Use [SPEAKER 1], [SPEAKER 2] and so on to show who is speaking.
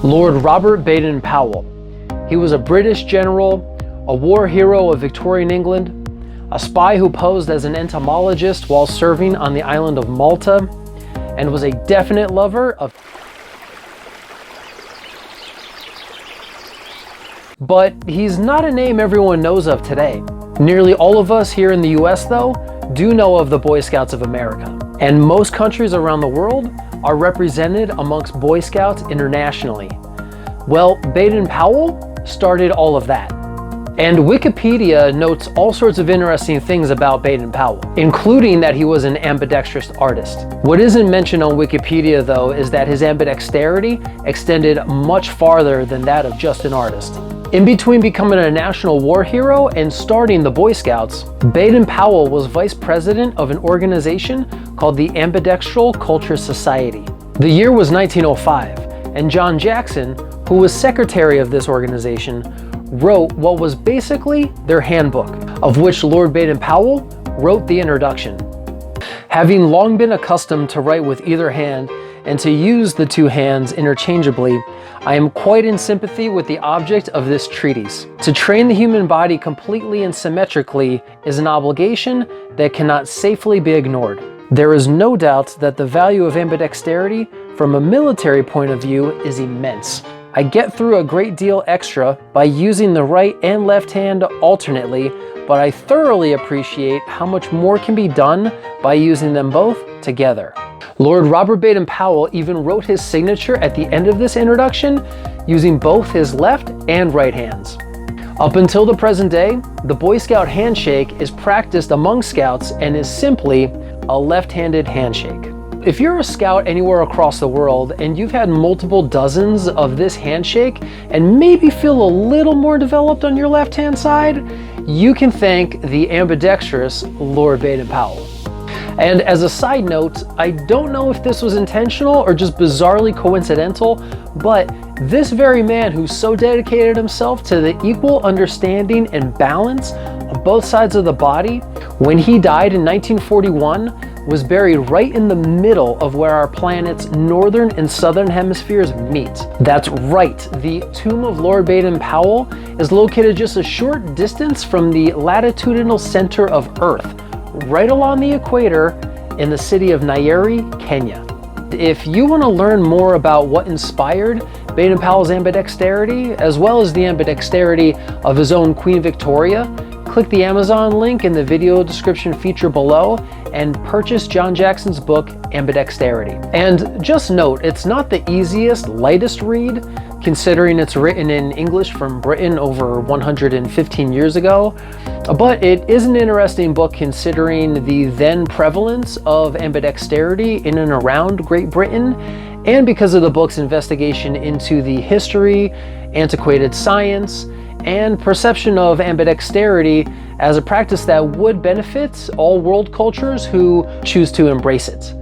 [SPEAKER 1] Lord Robert Baden-Powell. He was a British general, a war hero of Victorian England, a spy who posed as an entomologist while serving on the island of Malta, and was a definite lover of... But he's not a name everyone knows of today. Nearly all of us here in the US, though, do know of the Boy Scouts of America. And most countries around the world are represented amongst Boy Scouts internationally. Well, Baden-Powell started all of that. And Wikipedia notes all sorts of interesting things about Baden-Powell, including that he was an ambidextrous artist. What isn't mentioned on Wikipedia, though, is that his ambidexterity extended much farther than that of just an artist. In between becoming a national war hero and starting the Boy Scouts, Baden-Powell was vice president of an organization called the Ambidextral Culture Society. The year was 1905, and John Jackson, who was secretary of this organization, wrote what was basically their handbook, of which Lord Baden-Powell wrote the introduction. Having long been accustomed to write with either hand and to use the two hands interchangeably, I am quite in sympathy with the object of this treatise. To train the human body completely and symmetrically is an obligation that cannot safely be ignored. There is no doubt that the value of ambidexterity from a military point of view is immense. I get through a great deal extra by using the right and left hand alternately, but I thoroughly appreciate how much more can be done by using them both together. Lord Robert Baden-Powell even wrote his signature at the end of this introduction using both his left and right hands. Up until the present day, the Boy Scout handshake is practiced among Scouts and is simply a left-handed handshake. If you're a Scout anywhere across the world and you've had multiple dozens of this handshake and maybe feel a little more developed on your left-hand side, you can thank the ambidextrous Lord Baden-Powell. And as a side note, I don't know if this was intentional or just bizarrely coincidental, but this very man who so dedicated himself to the equal understanding and balance of both sides of the body, when he died in 1941, was buried right in the middle of where our planet's northern and southern hemispheres meet. That's right, the tomb of Lord Baden-Powell is located just a short distance from the latitudinal center of Earth, right along the equator in the city of Nyeri, Kenya. If you want to learn more about what inspired Baden-Powell's ambidexterity, as well as the ambidexterity of his own Queen Victoria, click the Amazon link in the video description feature below and purchase John Jackson's book, Ambidexterity. And just note, it's not the easiest, lightest read, considering it's written in English from Britain over 115 years ago, but it is an interesting book considering the then prevalence of ambidexterity in and around Great Britain, and because of the book's investigation into the history, antiquated science, and perception of ambidexterity as a practice that would benefit all world cultures who choose to embrace it.